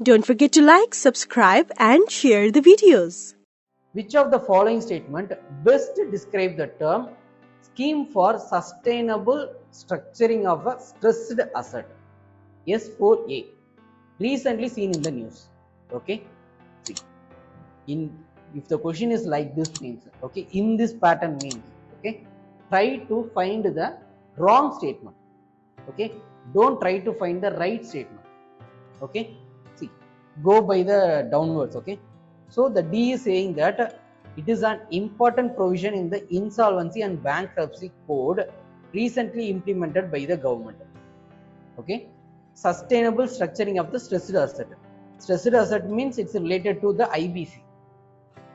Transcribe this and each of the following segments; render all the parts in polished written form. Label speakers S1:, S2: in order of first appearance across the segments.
S1: Don't forget to like, subscribe and share the videos.
S2: Which of the following statement best describe the term scheme for sustainable structuring of a stressed asset? S4A, recently seen in the news. Okay, see, if the question is like this means, okay, in this pattern means, okay, try to find the wrong statement. Okay, don't try to find the right statement. Okay, see, go by the downwards. Okay, so the D is saying that it is an important provision in the insolvency and bankruptcy code recently implemented by the government. Okay, sustainable structuring of the stressed asset. Stressed asset means it's related to the IBC.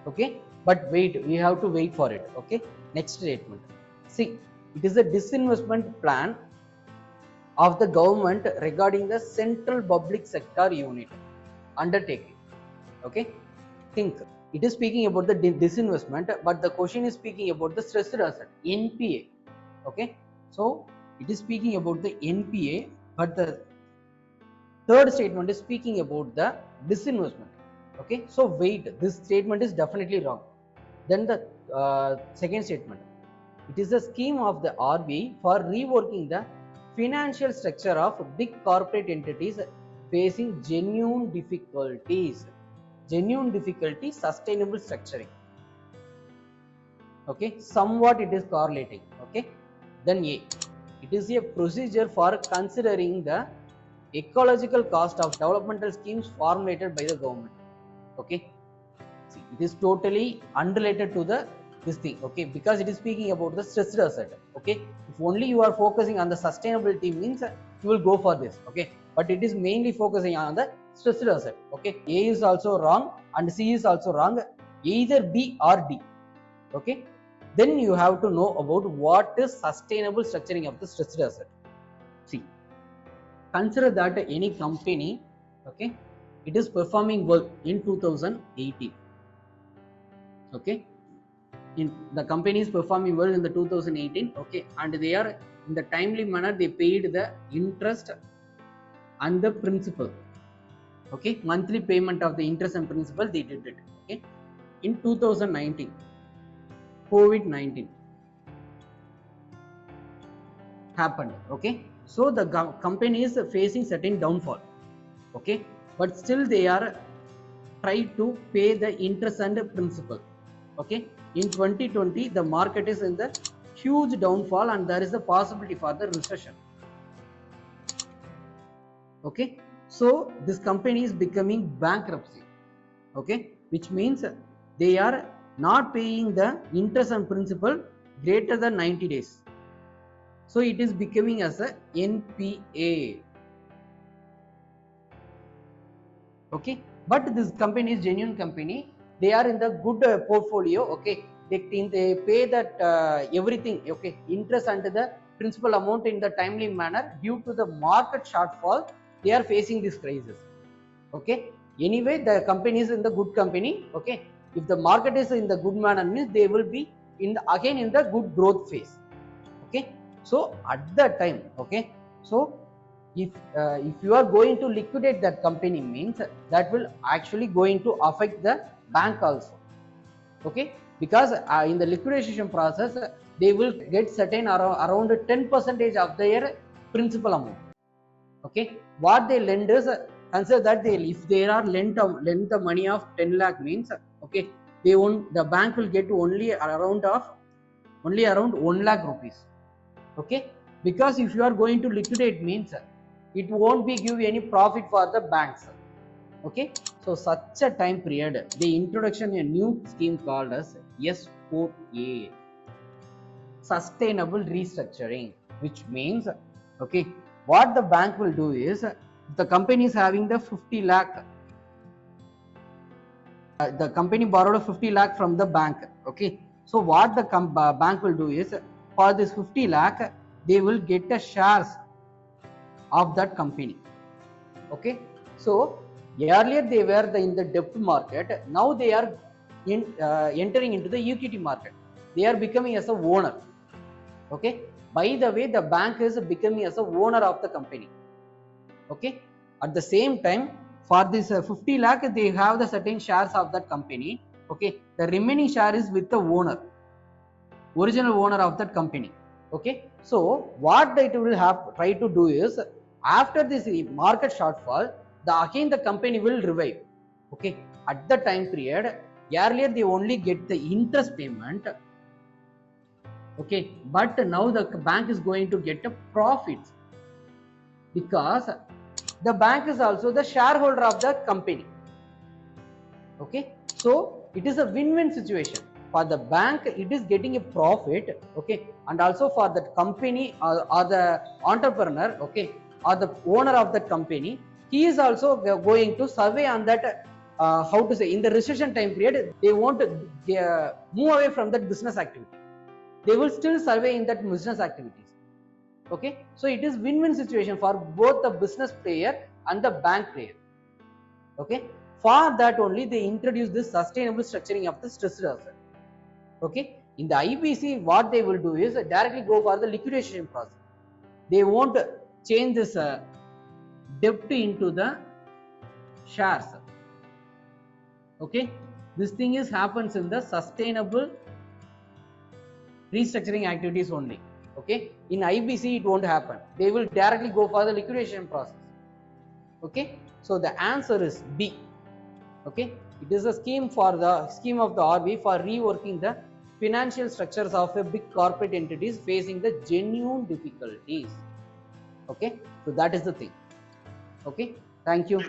S2: Okay, but wait, we have to wait for it. Okay, next statement. See, it is a disinvestment plan of the government regarding the central public sector unit undertaking. Okay, think it is speaking about the disinvestment, but the question is speaking about the stressed asset, NPA. Okay, so it is speaking about the NPA, but the third statement is speaking about the disinvestment. Okay, so wait, this statement is definitely wrong. Then the second statement, it is a scheme of the RBI for reworking the financial structure of big corporate entities facing genuine difficulties. Genuine difficulty, sustainable structuring. Okay, somewhat it is correlating. Okay, then A, it is a procedure for considering the ecological cost of developmental schemes formulated by the government. Okay, see, it is totally unrelated to the this thing. Okay, because it is speaking about the stressed asset. Okay, if only you are focusing on the sustainability means you will go for this. Okay, but it is mainly focusing on the stressed asset. Okay, A is also wrong and C is also wrong, either B or D. Okay, then you have to know about what is sustainable structuring of the stressed asset. See, consider that any company, okay, it is performing well in 2018. Okay, the company is performing well in the 2018. Okay, and they are in the timely manner, they paid the interest and the principal. Okay, monthly payment of the interest and principal they did it. Okay, in 2019, COVID-19 happened. Okay, so the company is facing certain downfall. Okay, but still they are trying to pay the interest and the principal. Okay, in 2020 the market is in the huge downfall and there is a possibility for the recession. Okay, so this company is becoming bankruptcy. Okay, which means they are not paying the interest and principal greater than 90 days. So it is becoming as a NPA. Okay, but this company is genuine company, they are in the good portfolio. Okay, they pay that everything. Okay, interest and the principal amount in the timely manner. Due to the market shortfall, they are facing this crisis. Okay, anyway the company is in the good company. Okay, if the market is in the good manner means they will be again in the good growth phase. Okay, so at that time, okay, so if you are going to liquidate that company means that will actually going to affect the bank also. Okay, because in the liquidation process they will get certain around 10% of their principal amount. Okay, what they lend is consider that if they are lent the money of 10 lakh means, okay, the bank will get only around 1 lakh rupees. Okay, because if you are going to liquidate means it won't be give any profit for the banks. Okay, so such a time period, the introduction a new scheme called as S4A, sustainable restructuring, which means, okay, what the bank will do is, the company is having the 50 lakh, the company borrowed 50 lakh from the bank. Okay, so what the bank will do is, for this 50 lakh they will get a shares of that company. Okay, so earlier they were in the debt market, now they are entering into the equity market. They are becoming as a owner. Okay, by the way, the bank is becoming as a owner of the company. Okay, at the same time For this 50 lakh, they have the certain shares of that company. Okay, the remaining share is with the owner, original owner of that company. Okay, so what it will have try to do is, after this market shortfall, again the company will revive. Okay, at the time period, earlier they only get the interest payment. Okay, but now the bank is going to get a profit, because the bank is also the shareholder of the company. Okay, so it is a win-win situation. For the bank, it is getting a profit. Okay, and also for the company, or the entrepreneur, okay, or the owner of that company, he is also going to survey on that. How to say, in the recession time period, they want to move away from that business activity. They will still survey in that business activities. Okay, so it is win-win situation for both the business player and the bank player. Okay, for that only they introduce this sustainable structuring of the stressed asset. Okay, in the IBC, what they will do is directly go for the liquidation process. They won't change this debt into the shares. Okay, this thing is happens in the sustainable restructuring activities only. Okay, in IBC it won't happen. They will directly go for the liquidation process. Okay, so the answer is B. Okay, it is a scheme of the RBI for reworking the financial structures of a big corporate entities facing the genuine difficulties. Okay, so that is the thing. Okay, thank you.